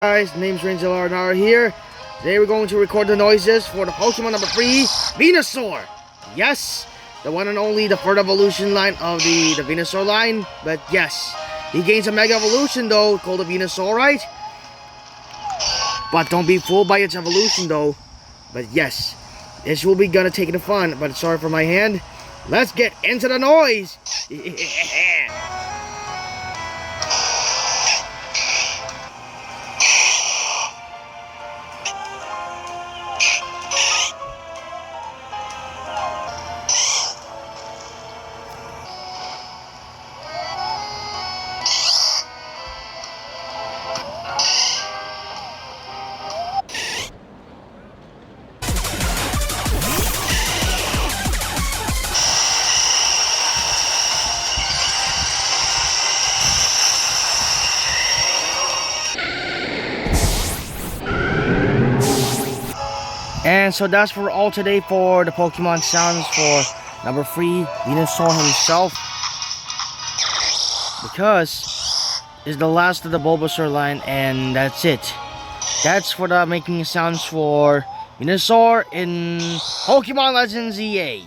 Guys, name's Ranger Laranara here. Today we're going to record the noises for the Pokemon number 3, Venusaur. Yes, the one and only, the third evolution line of the Venusaur line. But yes, he gains a Mega Evolution though, called the Venusaur, right? But don't be fooled by its evolution though. But yes, this will be gonna take the fun, but sorry for my hand. Let's get into the noise! And so that's for all today for the Pokemon sounds for number 3, Venusaur himself. Because it's the last of the Bulbasaur line and that's it. That's for the making sounds for Venusaur in Pokemon Legends EA.